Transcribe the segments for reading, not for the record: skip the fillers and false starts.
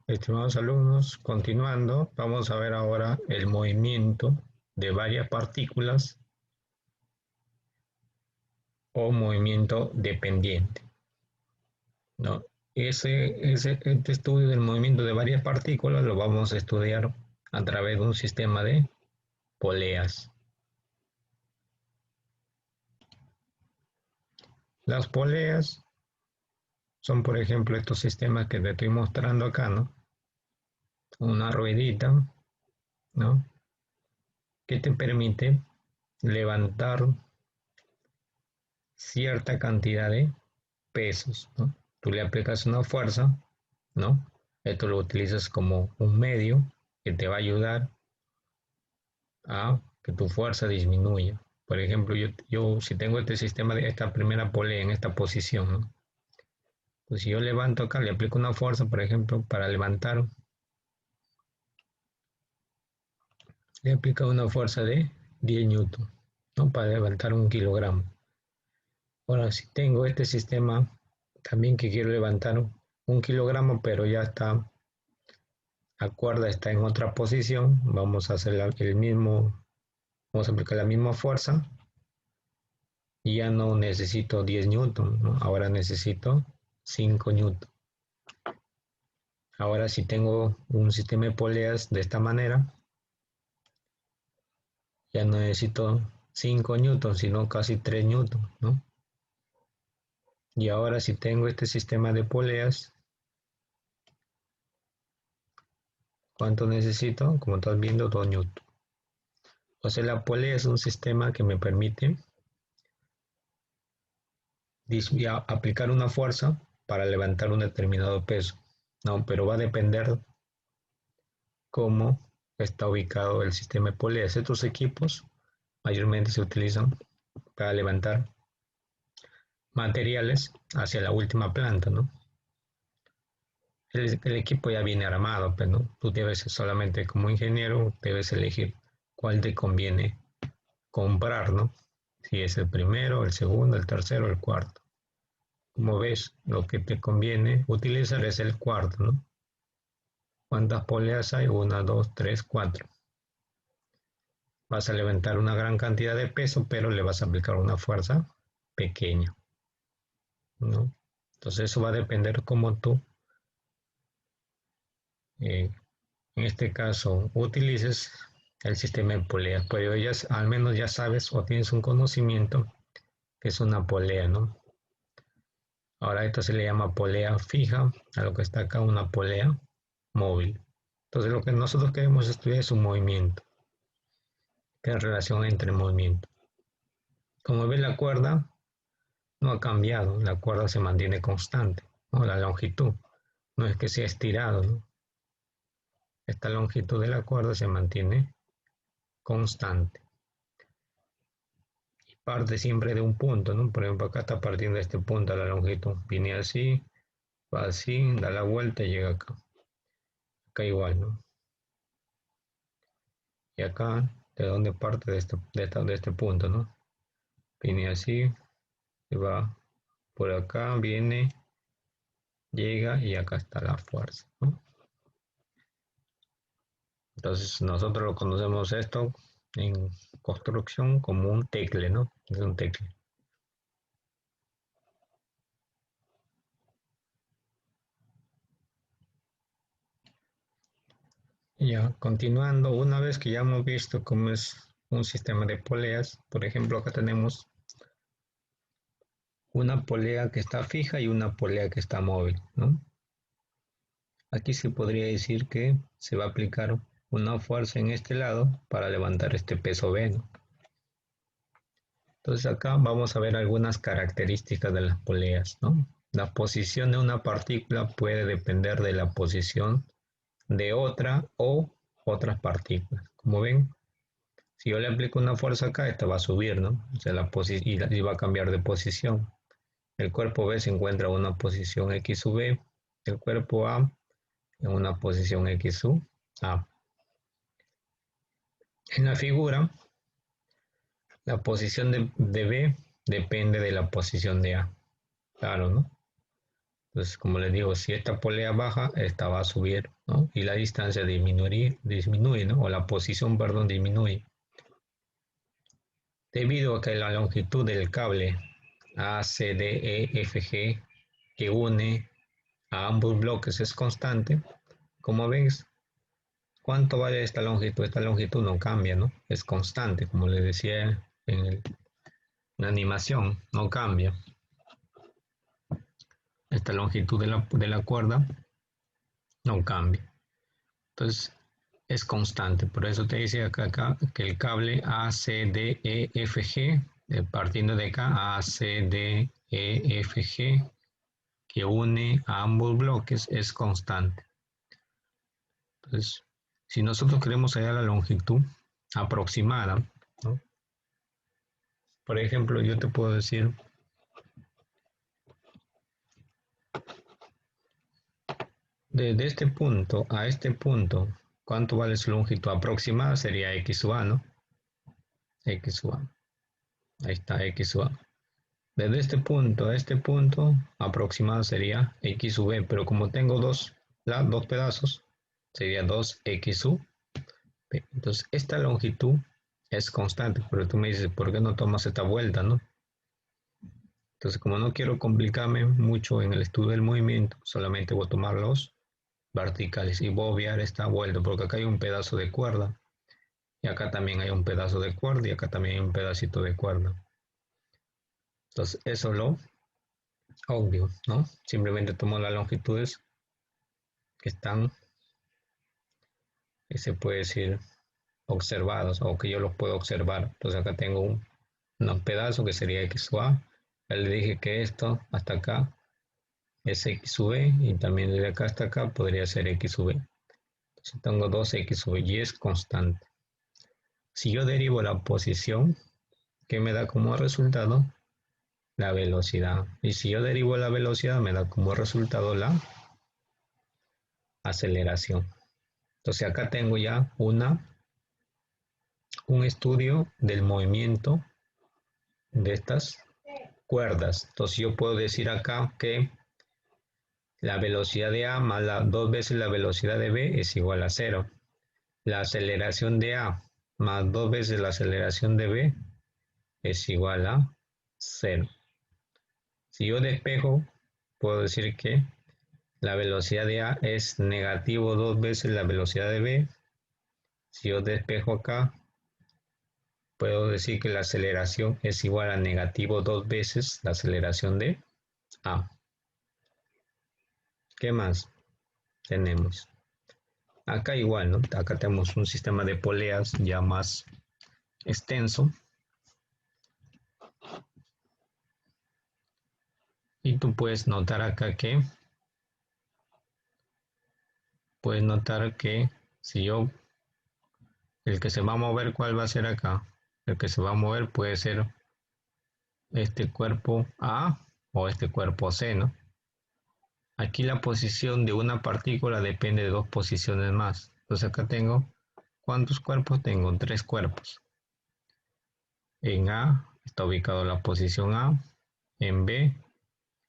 Estimados alumnos, continuando, vamos a ver ahora el movimiento de varias partículas o movimiento dependiente, ¿no? Este estudio del movimiento de varias partículas lo vamos a estudiar a través de un sistema de poleas. Las poleas son, por ejemplo, estos sistemas que te estoy mostrando acá, ¿no? Una ruedita, ¿no? Que te permite levantar cierta cantidad de pesos, ¿no? Tú le aplicas una fuerza, ¿no? Esto lo utilizas como un medio que te va a ayudar a que tu fuerza disminuya. Por ejemplo, yo si tengo este sistema de esta primera polea en esta posición, ¿no? Pues si yo levanto acá, le aplico una fuerza, por ejemplo, para levantar, le aplico una fuerza de 10 newton, ¿no? Para levantar 1 kilogramo. Ahora, si tengo este sistema también que quiero levantar 1 kilogramo, pero ya está, la cuerda está en otra posición, vamos a hacer el mismo, vamos a aplicar la misma fuerza y ya no necesito 10 newton, ¿no? Ahora necesito 5 newton. Ahora si tengo un sistema de poleas de esta manera, ya no necesito 5 newton, sino casi 3 newton, ¿no? Y ahora si tengo este sistema de poleas, ¿cuánto necesito? Como estás viendo, 2 newton. O sea, la polea es un sistema que me permite aplicar una fuerza para levantar un determinado peso, ¿no? Pero va a depender cómo está ubicado el sistema de poleas. Estos equipos mayormente se utilizan para levantar materiales hacia la última planta, ¿no? El equipo ya viene armado, pero ¿no? Tú debes solamente como ingeniero, debes elegir cuál te conviene comprar, ¿no? Si es el primero, el segundo, el tercero, el cuarto. Como ves, lo que te conviene utilizar es el cuarto, ¿no? ¿Cuántas poleas hay? 1, 2, 3, 4. Vas a levantar una gran cantidad de peso, pero le vas a aplicar una fuerza pequeña, ¿no? Entonces eso va a depender cómo tú, en este caso, utilices el sistema de poleas. Pero ya, al menos ya sabes o tienes un conocimiento que es una polea, ¿no? Ahora esto se le llama polea fija, a lo que está acá una polea móvil. Entonces lo que nosotros queremos estudiar es un movimiento, que es relación entre movimiento. Como ves, la cuerda no ha cambiado, la cuerda se mantiene constante, ¿no? La longitud no es que sea estirado, ¿no? Esta longitud de la cuerda se mantiene constante y parte siempre de un punto, ¿no? Por ejemplo, acá está partiendo de este punto la longitud, viene así, va así, da la vuelta y llega acá. Acá igual, ¿no? Y acá, ¿de dónde parte? De este punto, ¿no? Viene así, y va por acá, viene, llega y acá está la fuerza, ¿no? Entonces nosotros lo conocemos esto en construcción como un tecle, ¿no? Es un tecle. Ya, continuando, una vez que ya hemos visto cómo es un sistema de poleas, por ejemplo, acá tenemos una polea que está fija y una polea que está móvil, ¿no? Aquí se podría decir que se va a aplicar una fuerza en este lado para levantar este peso B, ¿no? Entonces acá vamos a ver algunas características de las poleas, ¿no? La posición de una partícula puede depender de la posición de otra o otras partículas. Como ven, si yo le aplico una fuerza acá, esta va a subir, ¿no? O sea, y va a cambiar de posición. El cuerpo B se encuentra en una posición X sub B, el cuerpo A en una posición X sub A. En la figura, la posición de B depende de la posición de A. Claro, ¿no? Entonces, como les digo, si esta polea baja, esta va a subir, ¿no? Y la distancia disminuye, ¿no? O la posición, perdón, disminuye. Debido a que la longitud del cable ACDEFG que une a ambos bloques es constante, como ves, ¿cuánto vale esta longitud? Esta longitud no cambia, ¿no? Es constante, como les decía en la animación, no cambia. Esta longitud de la cuerda no cambia. Entonces, es constante. Por eso te dice acá que el cable ACDEFG, partiendo de acá, ACDEFG, que une a ambos bloques, es constante. Entonces, si nosotros queremos hallar la longitud aproximada, ¿no? Por ejemplo, yo te puedo decir, desde este punto a este punto, ¿cuánto vale su longitud aproximada? Sería x sub a, ¿no? X sub a. Ahí está, x sub a. Desde este punto a este punto, aproximado sería x sub b, pero como tengo dos pedazos, sería 2x sub b. Entonces, esta longitud es constante, pero tú me dices, ¿por qué no tomas esta vuelta, no? Entonces, como no quiero complicarme mucho en el estudio del movimiento, solamente voy a tomar los verticales y voy a obviar esta vuelta, porque acá hay un pedazo de cuerda, y acá también hay un pedazo de cuerda, y acá también hay un pedacito de cuerda. Entonces, eso lo obvio, ¿no? Simplemente tomo las longitudes que están, se puede decir, observados, o que yo los puedo observar. Entonces, acá tengo un pedazo que sería x sub a. Ya le dije que esto hasta acá es x sub b, y también desde acá hasta acá podría ser x sub b. Entonces tengo 2x sub b y es constante. Si yo derivo la posición, ¿qué me da como resultado? La velocidad. Y si yo derivo la velocidad, me da como resultado la aceleración. Entonces acá tengo ya un estudio del movimiento de estas cuerdas. Entonces yo puedo decir acá que la velocidad de A más dos veces la velocidad de B es igual a 0. La aceleración de A más dos veces la aceleración de B es igual a 0. Si yo despejo, puedo decir que la velocidad de A es negativo dos veces la velocidad de B. Si yo despejo acá, puedo decir que la aceleración es igual a negativo dos veces la aceleración de A. ¿Qué más tenemos? Acá igual, ¿no? Acá tenemos un sistema de poleas ya más extenso. Y tú puedes notar acá que, si yo, el que se va a mover, ¿cuál va a ser acá? El que se va a mover puede ser este cuerpo A o este cuerpo C, ¿no? Aquí la posición de una partícula depende de dos posiciones más. Entonces acá tengo, ¿cuántos cuerpos tengo? 3 cuerpos. En A está ubicado la posición A, en B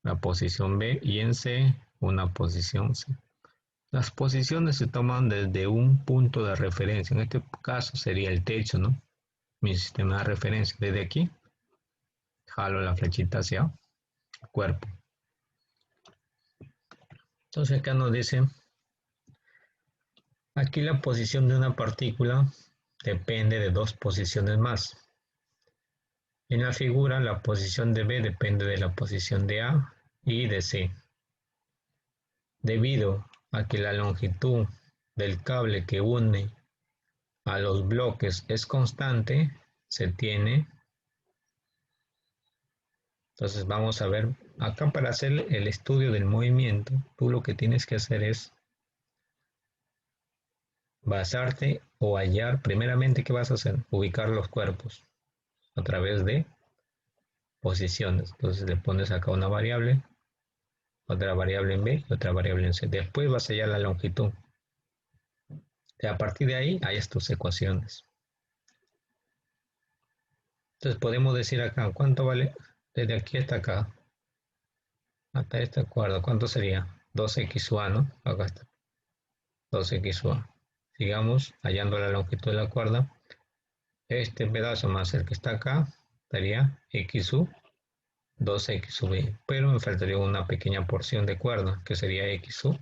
la posición B y en C una posición C. Las posiciones se toman desde un punto de referencia. En este caso sería el techo, ¿no? Mi sistema de referencia. Desde aquí jalo la flechita hacia el cuerpo. Entonces acá nos dice, aquí la posición de una partícula depende de dos posiciones más. En la figura, la posición de B depende de la posición de A y de C. Debido a que la longitud del cable que une a los bloques es constante, se tiene. Entonces vamos a ver, acá para hacer el estudio del movimiento, tú lo que tienes que hacer es basarte o hallar, primeramente, ¿qué vas a hacer? Ubicar los cuerpos a través de posiciones. Entonces le pones acá una variable, otra variable en B y otra variable en C. Después vas a hallar la longitud. Y a partir de ahí, hay tus ecuaciones. Entonces podemos decir acá, ¿cuánto vale desde aquí hasta acá? Hasta este cuerda, ¿cuánto sería? 2x u a, ¿no? Acá está, 2x u a. Sigamos hallando la longitud de la cuerda. Este pedazo más el que está acá estaría x u 2x u b, pero me faltaría una pequeña porción de cuerda que sería x u.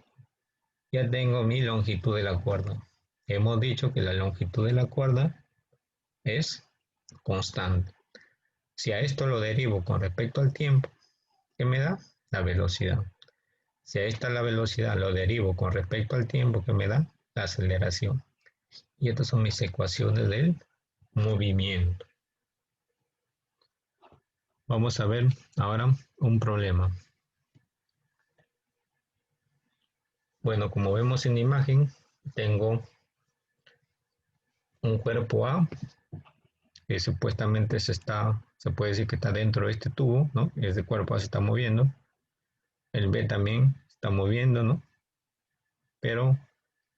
Ya tengo mi longitud de la cuerda. Hemos dicho que la longitud de la cuerda es constante. Si a esto lo derivo con respecto al tiempo, ¿qué me da? La velocidad. Si a esta la velocidad lo derivo con respecto al tiempo, ¿qué me da? La aceleración. Y estas son mis ecuaciones del movimiento. Vamos a ver ahora un problema. Bueno, como vemos en la imagen, tengo un cuerpo A que supuestamente se puede decir que está dentro de este tubo, ¿no? Este cuerpo A se está moviendo. El B también está moviendo, ¿no? Pero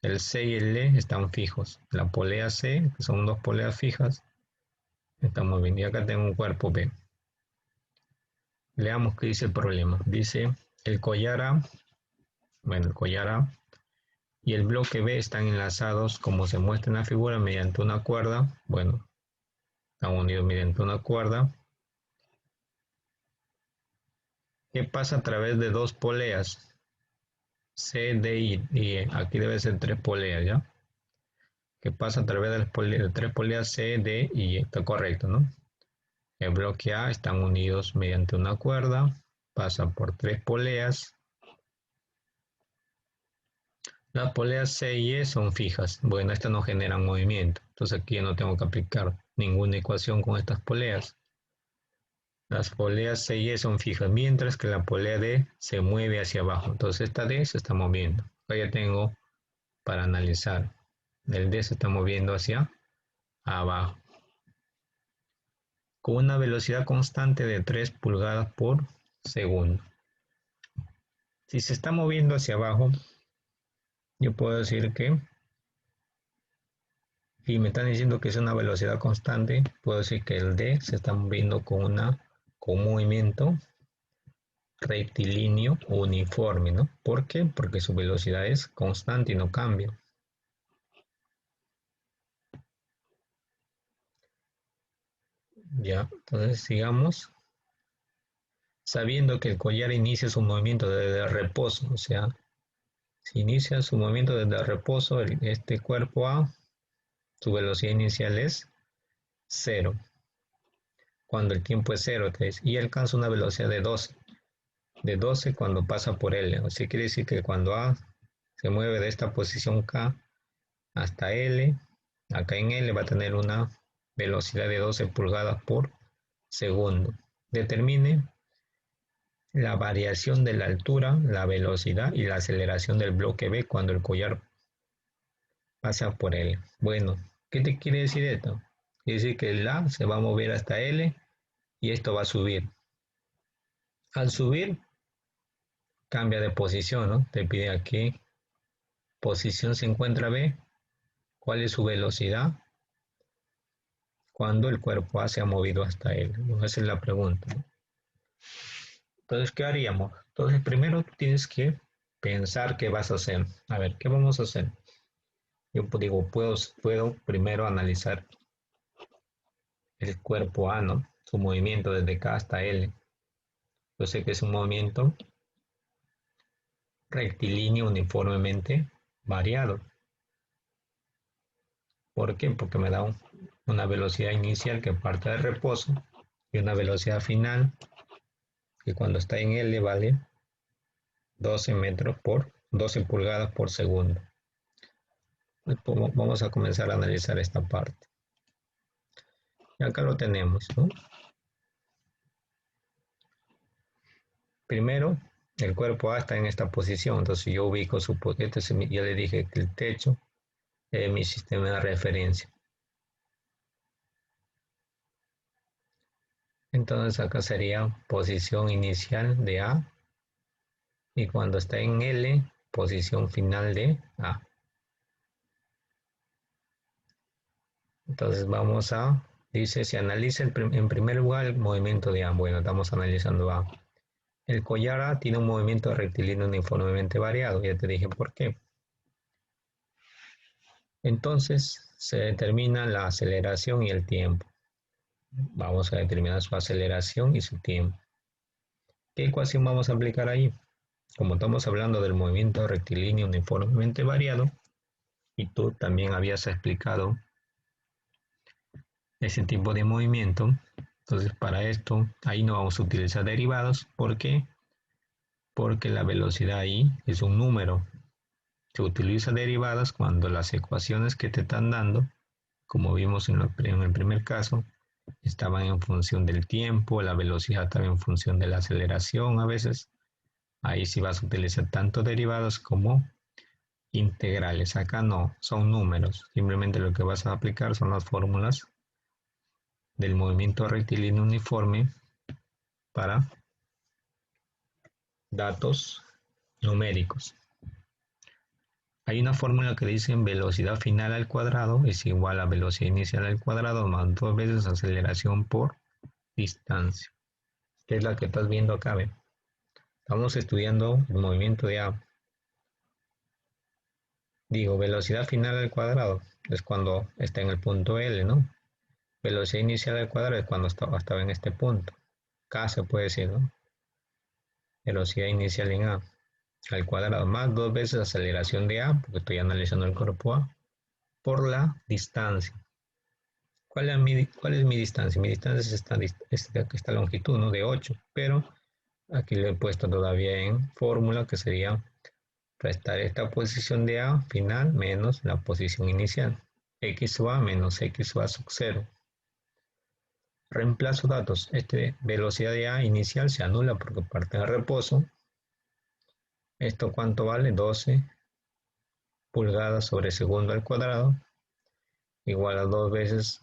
el C y el D están fijos. La polea C, que son dos poleas fijas, está moviendo. Y acá tengo un cuerpo B. Leamos qué dice el problema. Dice, el collar A, bueno, el collar A y el bloque B están enlazados, como se muestra en la figura, mediante una cuerda. Bueno, están unidos mediante una cuerda. ¿Qué pasa a través de dos poleas? C, D y E. Aquí debe ser tres poleas, ¿ya? ¿Qué pasa a través de tres poleas C, D y E? Está correcto, ¿no? El bloque A están unidos mediante una cuerda, pasa por tres poleas. Las poleas C y E son fijas. Bueno, estas no generan movimiento. Entonces aquí ya no tengo que aplicar ninguna ecuación con estas poleas. Las poleas C y E son fijas, mientras que la polea D se mueve hacia abajo. Entonces esta D se está moviendo. Acá ya tengo para analizar. El D se está moviendo hacia abajo. Con una velocidad constante de 3 pulgadas por segundo. Si se está moviendo hacia abajo, yo puedo decir que, si me están diciendo que es una velocidad constante, puedo decir que el D se está moviendo con un movimiento rectilíneo uniforme, ¿no? ¿Por qué? Porque su velocidad es constante y no cambia. Ya, entonces sigamos. Sabiendo que el collar inicia su movimiento desde el reposo, o sea, si inicia su movimiento desde el reposo, este cuerpo A, su velocidad inicial es 0. Cuando el tiempo es 0, y alcanza una velocidad de 12. De 12 cuando pasa por L. O sea, quiere decir que cuando A se mueve de esta posición K hasta L, acá en L va a tener una velocidad de 12 pulgadas por segundo. Determine la variación de la altura, la velocidad y la aceleración del bloque B cuando el collar pasa por L. Bueno, ¿qué te quiere decir esto? Quiere decir que el A se va a mover hasta L y esto va a subir. Al subir, cambia de posición, ¿no? Te pide aquí posición se encuentra B, cuál es su velocidad cuando el cuerpo A se ha movido hasta él. Esa es la pregunta, ¿no? Entonces, ¿qué haríamos? Entonces, primero tienes que pensar qué vas a hacer. A ver, ¿qué vamos a hacer? Yo digo, puedo primero analizar el cuerpo A, ¿no? Su movimiento desde K hasta L. Yo sé que es un movimiento rectilíneo uniformemente variado. ¿Por qué? Porque me da una velocidad inicial que parte del reposo y una velocidad final que cuando está en L vale 12 pulgadas por segundo. Vamos a comenzar a analizar esta parte. Y acá lo tenemos, ¿no? Primero, el cuerpo A está en esta posición, entonces yo ubico ya le dije que el techo es mi sistema de referencia. Entonces acá sería posición inicial de A y cuando está en L, posición final de A. Entonces dice, se analiza en primer lugar el movimiento de A. Bueno, estamos analizando A. El collar A tiene un movimiento rectilíneo uniformemente variado, ya te dije por qué. Entonces se determina la aceleración y el tiempo. Vamos a determinar su aceleración y su tiempo. ¿Qué ecuación vamos a aplicar ahí? Como estamos hablando del movimiento rectilíneo uniformemente variado, y tú también habías explicado ese tipo de movimiento, entonces para esto ahí no vamos a utilizar derivados. ¿Por qué? Porque la velocidad ahí es un número. Se utiliza derivadas cuando las ecuaciones que te están dando, como vimos en el primer caso, estaban en función del tiempo, la velocidad estaba en función de la aceleración a veces. Ahí sí vas a utilizar tanto derivados como integrales. Acá no, son números. Simplemente lo que vas a aplicar son las fórmulas del movimiento rectilíneo uniforme para datos numéricos. Hay una fórmula que dice velocidad final al cuadrado es igual a velocidad inicial al cuadrado más 2 veces aceleración por distancia. Que es la que estás viendo acá, ¿ve? Estamos estudiando el movimiento de A. Digo, velocidad final al cuadrado es cuando está en el punto L, ¿no? Velocidad inicial al cuadrado es cuando estaba en este punto. K se puede decir, ¿no? Velocidad inicial en A al cuadrado más 2 veces aceleración de A, porque estoy analizando el cuerpo A, por la distancia. ¿Cuál es mi distancia? Mi distancia es esta longitud, ¿no? De 8, pero aquí lo he puesto todavía en fórmula, que sería restar esta posición de A final menos la posición inicial. X va menos X va sub 0. Reemplazo datos. Velocidad de A inicial se anula porque parte de reposo. ¿Esto cuánto vale? 12 pulgadas sobre segundo al cuadrado, igual a 2 veces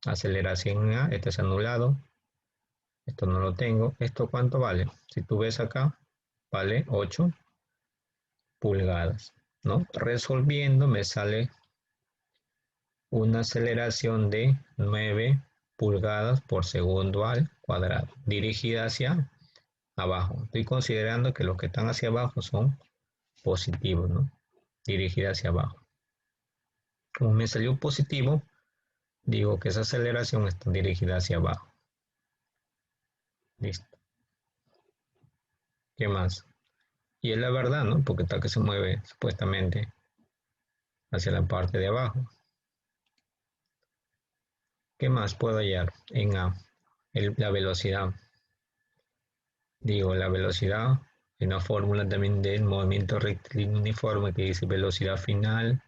aceleración en A. Este es anulado. Esto no lo tengo. ¿Esto cuánto vale? Si tú ves acá, vale 8 pulgadas, ¿no? Resolviendo me sale una aceleración de 9 pulgadas por segundo al cuadrado, dirigida hacia abajo. Estoy considerando que los que están hacia abajo son positivos, ¿no? Dirigida hacia abajo. Como me salió positivo, digo que esa aceleración está dirigida hacia abajo. Listo. ¿Qué más? Y es la verdad, ¿no? Porque está que se mueve supuestamente hacia la parte de abajo. ¿Qué más puedo hallar en A? La velocidad. Digo, la velocidad, en una fórmula también del movimiento rectilíneo uniforme que dice velocidad final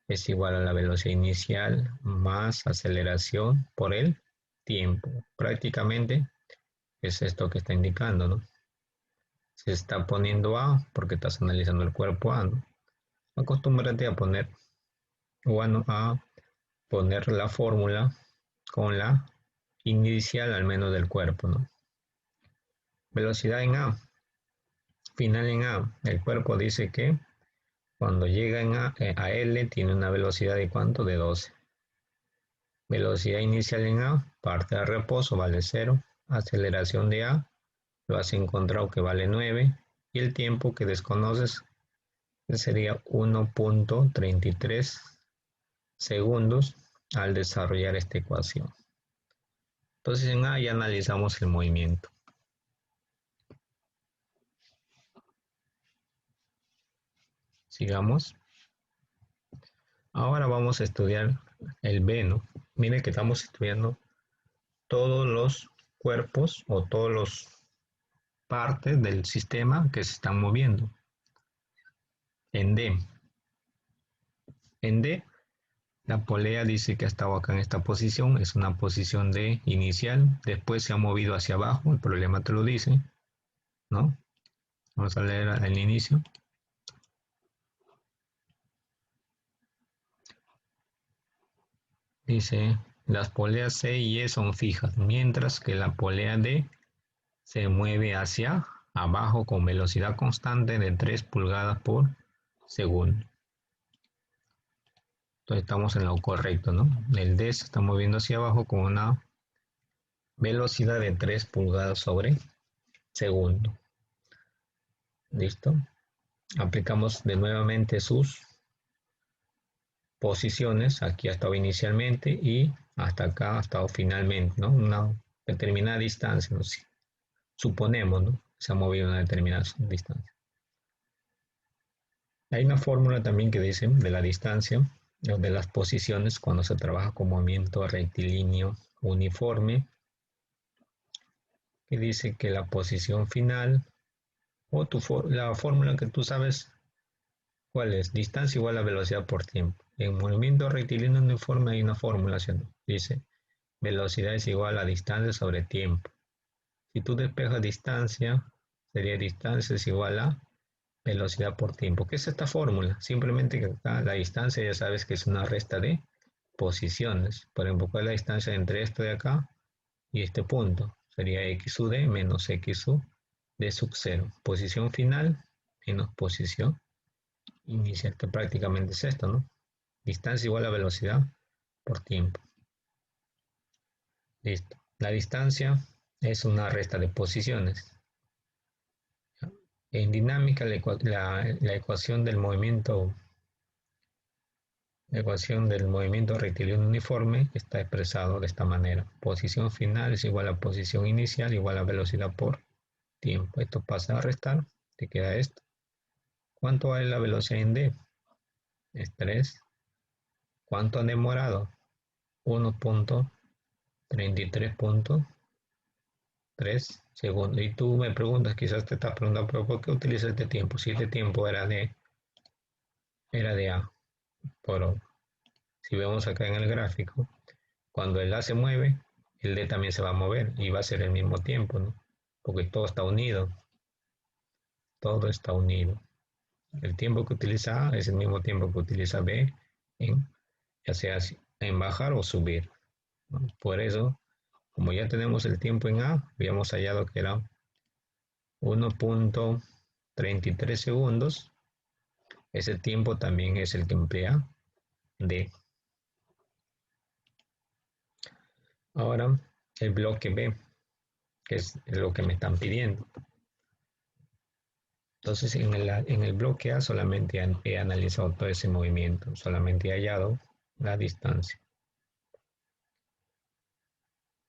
es igual a la velocidad inicial más aceleración por el tiempo. Prácticamente es esto que está indicando, ¿no? Se está poniendo A porque estás analizando el cuerpo A, ¿no? Acostúmbrate a poner, bueno, a poner la fórmula con la inicial al menos del cuerpo, ¿no? Velocidad en A, final en A. El cuerpo dice que cuando llega a L tiene una velocidad de ¿cuánto? De 12. Velocidad inicial en A, parte de reposo vale 0. Aceleración de A, lo has encontrado que vale 9. Y el tiempo que desconoces sería 1.33 segundos al desarrollar esta ecuación. Entonces en A ya analizamos el movimiento. Sigamos. Ahora vamos a estudiar el B, ¿no? Miren que estamos estudiando todos los cuerpos o todos los partes del sistema que se están moviendo. En D. En D, la polea dice que ha estado acá en esta posición, es una posición de inicial, después se ha movido hacia abajo, el problema te lo dice, ¿no? Vamos a leer el inicio. Dice, las poleas C y E son fijas, mientras que la polea D se mueve hacia abajo con velocidad constante de 3 pulgadas por segundo. Entonces estamos en lo correcto, ¿no? El D se está moviendo hacia abajo con una velocidad de 3 pulgadas sobre segundo. ¿Listo? Aplicamos de nuevamente sus posiciones. Aquí ha estado inicialmente y hasta acá ha estado finalmente, ¿no? Una determinada distancia, ¿no? Suponemos, ¿no? Se ha movido una determinada distancia. Hay una fórmula también que dice de la distancia o de las posiciones cuando se trabaja con movimiento rectilíneo uniforme, que dice que la posición final o la fórmula que tú sabes cuál es, distancia igual a velocidad por tiempo. En movimiento rectilíneo uniforme hay una formulación, dice velocidad es igual a distancia sobre tiempo. Si tú despejas distancia, sería distancia es igual a velocidad por tiempo. ¿Qué es esta fórmula? Simplemente que acá la distancia ya sabes que es una resta de posiciones. Por ejemplo, ¿cuál es la distancia entre esto de acá y este punto? Sería x u d menos x u d sub 0. Posición final menos posición inicial, que prácticamente es esto, ¿no? Distancia igual a velocidad por tiempo. Listo. La distancia es una resta de posiciones. En dinámica, la ecuación del movimiento rectilíneo uniforme está expresado de esta manera. Posición final es igual a posición inicial igual a velocidad por tiempo. Esto pasa a restar, te queda esto. ¿Cuánto vale la velocidad en D? Es 3. ¿Cuánto han demorado? 1.33.3 segundos. Y tú me preguntas, quizás te estás preguntando, ¿pero por qué utiliza este tiempo? Si este tiempo era de A. Pero si vemos acá en el gráfico, cuando el A se mueve, el D también se va a mover y va a ser el mismo tiempo, ¿no? Porque todo está unido. Todo está unido. El tiempo que utiliza A es el mismo tiempo que utiliza B en, ya sea en bajar o subir, ¿no? Por eso, como ya tenemos el tiempo en A, habíamos hallado que era 1.33 segundos. Ese tiempo también es el que emplea D. Ahora, el bloque B, que es lo que me están pidiendo. Entonces, en el bloque A solamente he analizado todo ese movimiento, solamente he hallado la distancia.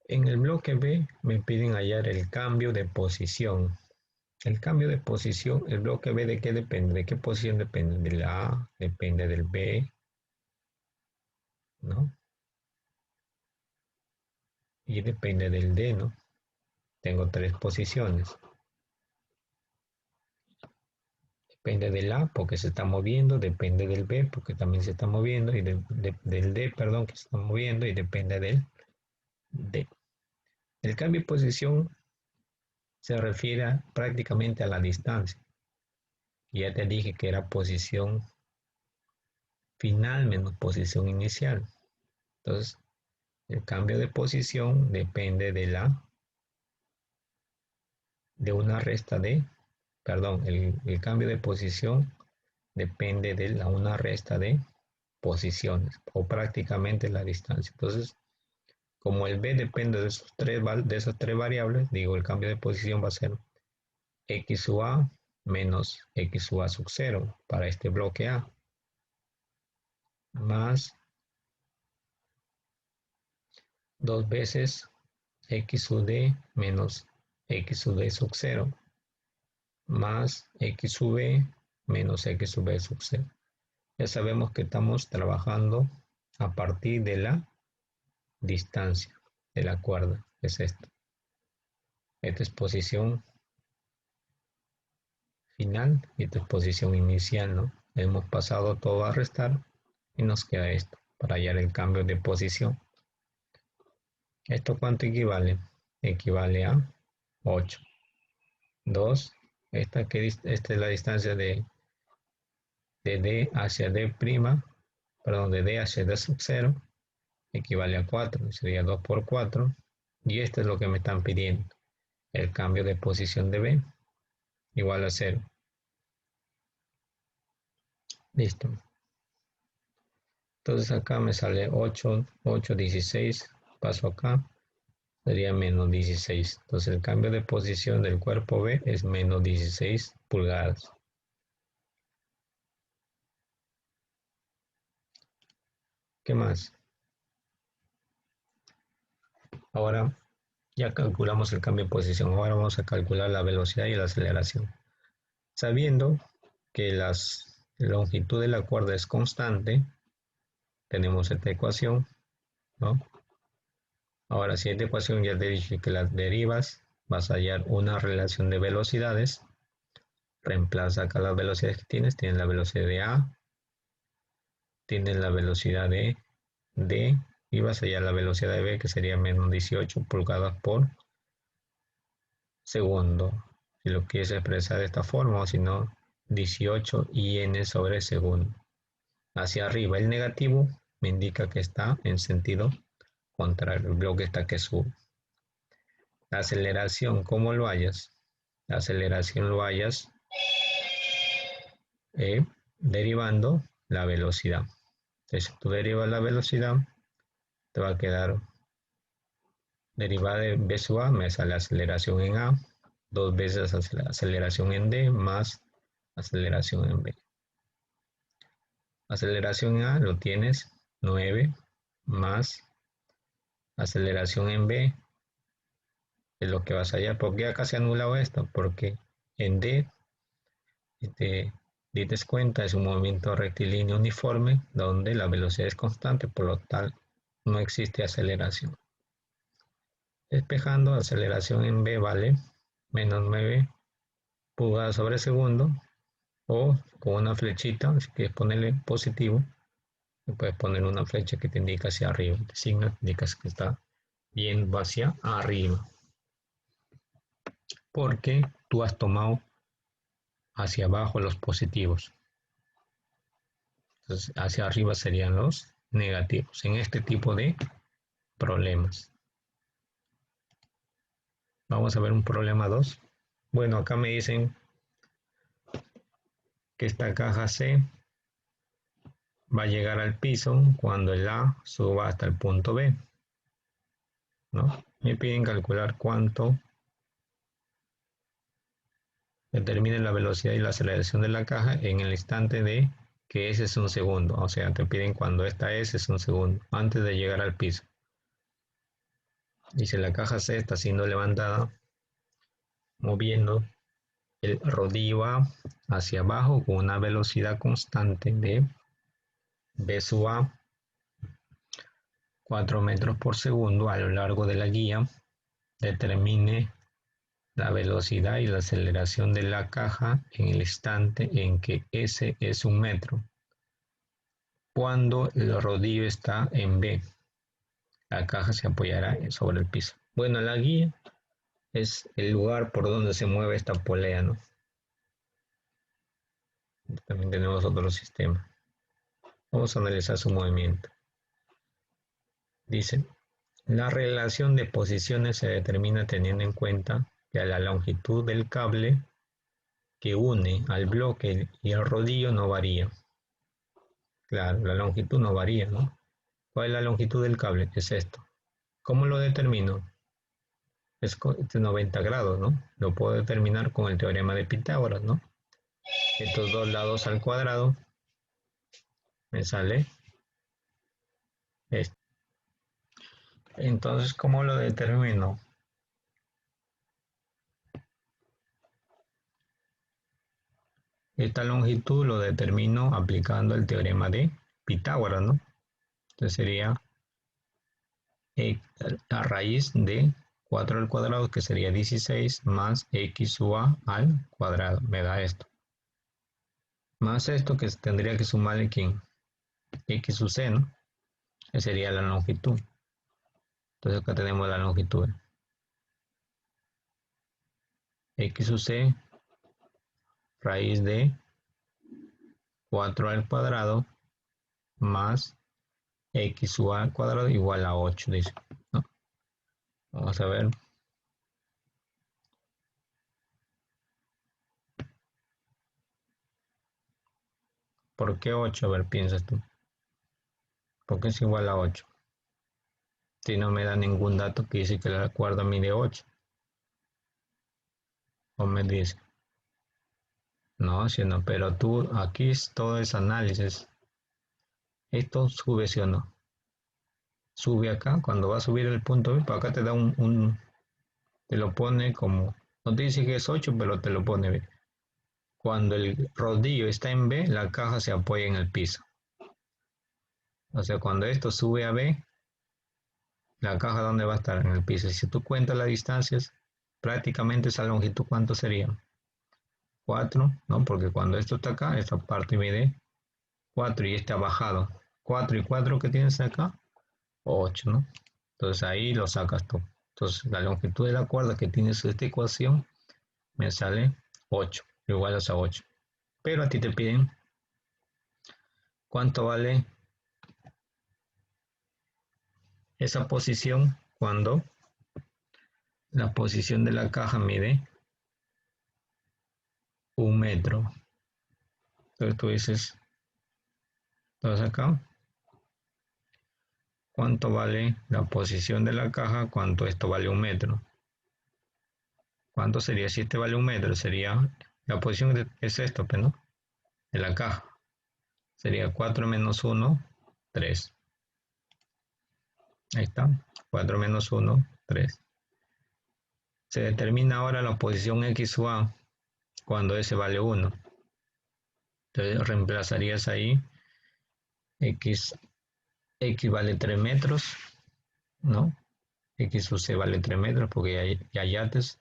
En el bloque B me piden hallar el cambio de posición. El cambio de posición, el bloque B, ¿de qué depende? ¿De qué posición depende? De la A, depende del B, ¿no? Y depende del D, ¿no? Tengo tres posiciones. Depende del A porque se está moviendo, depende del B porque también se está moviendo, y del D, perdón, que se está moviendo, y depende del D. El cambio de posición se refiere prácticamente a la distancia. Ya te dije que era posición final menos posición inicial. Entonces, el cambio de posición depende de una resta de, perdón, el cambio de posición depende de una resta de posiciones o prácticamente la distancia. Entonces, como el B depende de esas tres variables, digo, el cambio de posición va a ser x sub a menos x sub a sub 0 para este bloque A, más 2 veces x sub d menos x sub d sub 0, más x sub b menos x sub b sub 0. Ya sabemos que estamos trabajando a partir de la distancia de la cuerda, es esta. Esta es posición final y esta es posición inicial, ¿no? Hemos pasado todo a restar y nos queda esto para hallar el cambio de posición. ¿Esto cuánto equivale? Equivale a 8. 2. Esta es la distancia de D hacia D', perdón, de D hacia D sub 0, equivale a 4, sería 2 por 4. Y esto es lo que me están pidiendo. El cambio de posición de B igual a 0. Listo. Entonces acá me sale 8, 8, 16. Paso acá. sería menos 16. Entonces el cambio de posición del cuerpo B es menos 16 pulgadas. ¿Qué más? Ahora ya calculamos el cambio de posición. Ahora vamos a calcular la velocidad y la aceleración. Sabiendo que la longitud de la cuerda es constante, tenemos esta ecuación, ¿no? Ahora, si esta ecuación ya te dije que las derivas, vas a hallar una relación de velocidades. Reemplaza acá las velocidades que tienes la velocidad de A, tienes la velocidad de D y vas a hallar la velocidad de B, que sería menos 18 pulgadas por segundo. Si lo quieres expresar de esta forma, o si no, 18 IN sobre segundo. Hacia arriba el negativo me indica que está en sentido contrario, el bloque está que sube. La aceleración, ¿cómo lo hallas? La aceleración lo hallas derivando la velocidad. Entonces, si tú derivas la velocidad, te va a quedar derivada de B sub A, me sale aceleración en A, dos veces aceleración en D más aceleración en B. Aceleración en A lo tienes 9 más aceleración en B es lo que vas a hallar. ¿Por qué acá se ha anulado esto? Porque en D, si te diste cuenta, es un movimiento rectilíneo uniforme donde la velocidad es constante, por lo tal no existe aceleración. Despejando, aceleración en B vale menos 9 pulgadas sobre segundo, o con una flechita, si quieres ponerle positivo, puedes poner una flecha que te indica hacia arriba, te signa, indicas que está yendo hacia arriba, porque tú has tomado hacia abajo los positivos. Entonces, hacia arriba serían los negativos en este tipo de problemas. Vamos a ver un problema 2. Bueno, acá me dicen que esta caja C va a llegar al piso cuando el A suba hasta el punto B, ¿no? Me piden calcular cuánto determine la velocidad y la aceleración de la caja en el instante de que S es un segundo. O sea, te piden cuando esta S es un segundo, antes de llegar al piso. Dice, la caja C está siendo levantada moviendo el rodillo A hacia abajo con una velocidad constante de B sub A 4 metros por segundo a lo largo de la guía. Determine la velocidad y la aceleración de la caja en el instante en que S es un metro. Cuando el rodillo está en B, la caja se apoyará sobre el piso. Bueno, la guía es el lugar por donde se mueve esta polea, ¿no? También tenemos otro sistema. Vamos a analizar su movimiento. Dice, la relación de posiciones se determina teniendo en cuenta que la longitud del cable que une al bloque y el rodillo no varía. Claro, la longitud no varía, ¿no? ¿Cuál es la longitud del cable? Es esto. ¿Cómo lo determino? Es 90 grados, ¿no? Lo puedo determinar con el teorema de Pitágoras, ¿no? Estos dos lados al cuadrado me sale esto. Entonces, ¿cómo lo determino? Esta longitud lo determino aplicando el teorema de Pitágoras, ¿no? Entonces sería la raíz de 4 al cuadrado, que sería 16, más x sub a al cuadrado, me da esto. Más esto que tendría que sumarle ¿quién? X sub c, ¿no? Que sería la longitud. Entonces acá tenemos la longitud. X sub c, raíz de 4 al cuadrado, más x sub a al cuadrado igual a 8, dice, ¿no? Vamos a ver. ¿Por qué 8? A ver, piensas tú. ¿Por qué es igual a 8? Si no me da ningún dato que dice que la cuerda mide 8. O me dice, no, si no, pero tú, aquí es todo ese análisis. Esto sube, sí o no. Sube acá, cuando va a subir el punto B, para acá te da te lo pone como, no te dice que es 8, pero te lo pone B. Cuando el rodillo está en B, la caja se apoya en el piso. O sea, cuando esto sube a B, la caja ¿dónde va a estar? En el piso. Si tú cuentas las distancias, prácticamente esa longitud, ¿cuánto sería? 4, ¿no? Porque cuando esto está acá, esta parte mide 4 y este ha bajado. 4 y 4 que tienes acá, 8, ¿no? Entonces ahí lo sacas tú. Entonces la longitud de la cuerda que tienes esta ecuación me sale 8, igual a 8. Pero a ti te piden cuánto vale esa posición cuando la posición de la caja mide 1 metro. Entonces tú dices, entonces acá, ¿cuánto vale la posición de la caja? ¿Cuánto esto vale 1 metro? ¿Cuánto sería si este vale 1 metro? Sería, la posición es esto, ¿no? De la caja. Sería 4 menos 1, 3. Ahí está, 4 menos 1, 3. Se determina ahora la posición X o A cuando S vale 1. Entonces reemplazarías ahí X vale 3 metros, ¿no? X sub C vale 3 metros porque ya yates,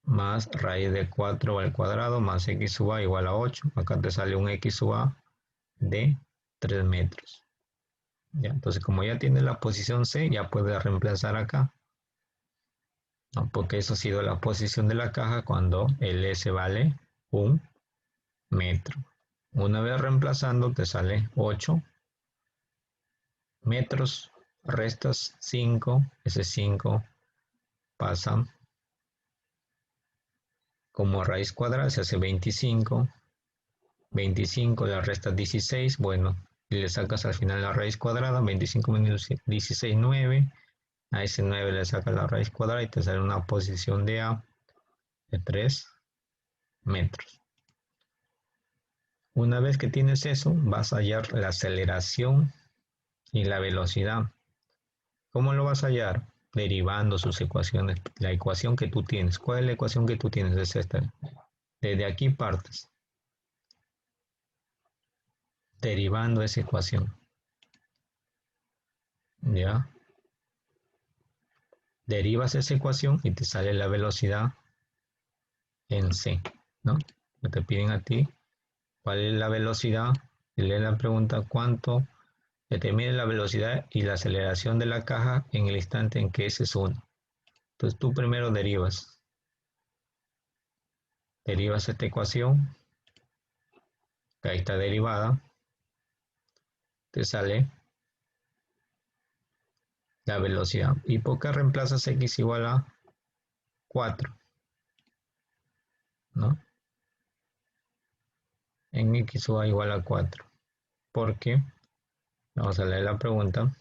más raíz de 4 al cuadrado más X sub A igual a 8. Acá te sale un X sub A de 3 metros. ¿Ya? Entonces como ya tiene la posición C, ya puedes reemplazar acá, ¿no? Porque eso ha sido la posición de la caja cuando el S vale 1 metro. Una vez reemplazando te sale 8 metros, restas 5, ese 5 pasa como raíz cuadrada, se hace 25, 25 le restas 16, bueno, y le sacas al final la raíz cuadrada, 25 menos 16, 9, a ese 9 le sacas la raíz cuadrada y te sale una posición de A de 3 metros. Una vez que tienes eso, vas a hallar la aceleración y la velocidad. ¿Cómo lo vas a hallar? Derivando sus ecuaciones. La ecuación que tú tienes. ¿Cuál es la ecuación que tú tienes? Es esta. Desde aquí partes. Derivando esa ecuación. ¿Ya? Derivas esa ecuación y te sale la velocidad en C, ¿no? Te piden a ti cuál es la velocidad. Y lee la pregunta cuánto determina la velocidad y la aceleración de la caja en el instante en que S es 1. Entonces tú primero derivas esta ecuación, que ahí está derivada, te sale la velocidad. ¿Y por qué reemplazas x igual a 4? ¿No? En x o a igual a 4. Porque, vamos a leer la pregunta.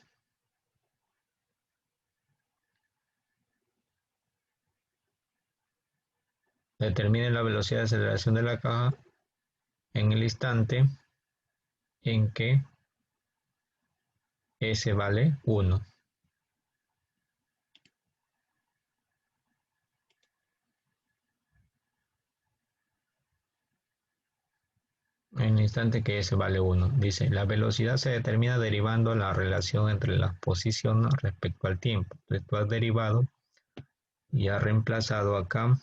Determine la velocidad de aceleración de la caja en el instante en que S vale 1. En el instante que S vale 1. Dice, la velocidad se determina derivando la relación entre las posiciones respecto al tiempo. Entonces tú has derivado y has reemplazado acá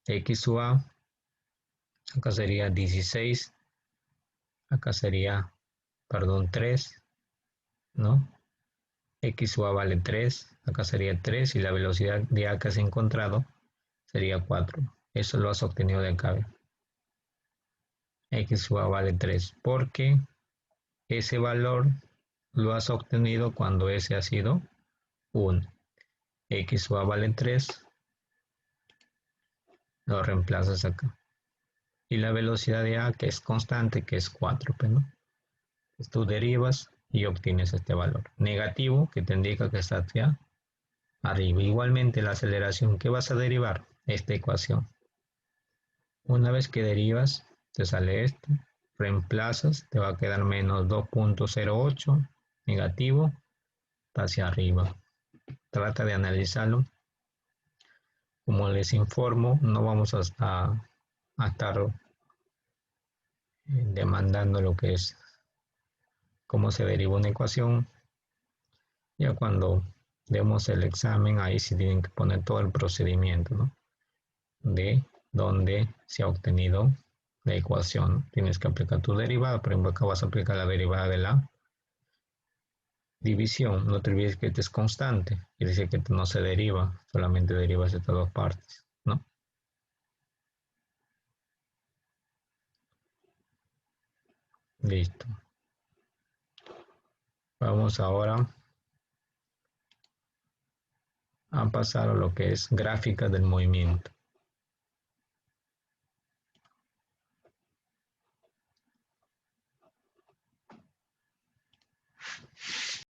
x sub a, acá sería 16, acá sería, perdón, 3, ¿no? X sub a vale 3, acá sería 3 y la velocidad de A que has encontrado sería 4. Eso lo has obtenido de acá. X sub a vale 3 porque ese valor lo has obtenido cuando S ha sido 1. X sub a vale 3, lo reemplazas acá. Y la velocidad de A que es constante, que es 4, ¿no? Entonces tú derivas y obtienes este valor. Negativo, que te indica que está hacia arriba. Igualmente la aceleración, ¿qué vas a derivar? Esta ecuación. Una vez que derivas, te sale esto, reemplazas, te va a quedar menos 2.08, negativo, hacia arriba. Trata de analizarlo. Como les informo, no vamos a estar demandando lo que es cómo se deriva una ecuación. Ya cuando demos el examen, ahí sí tienen que poner todo el procedimiento, ¿no? De dónde se ha obtenido la ecuación. Tienes que aplicar tu derivada. Por ejemplo, acá vas a aplicar la derivada de la división. No te olvides que este es constante. Quiere decir que no se deriva, solamente derivas estas dos partes, ¿no? Listo. Vamos ahora a pasar a lo que es gráfica del movimiento.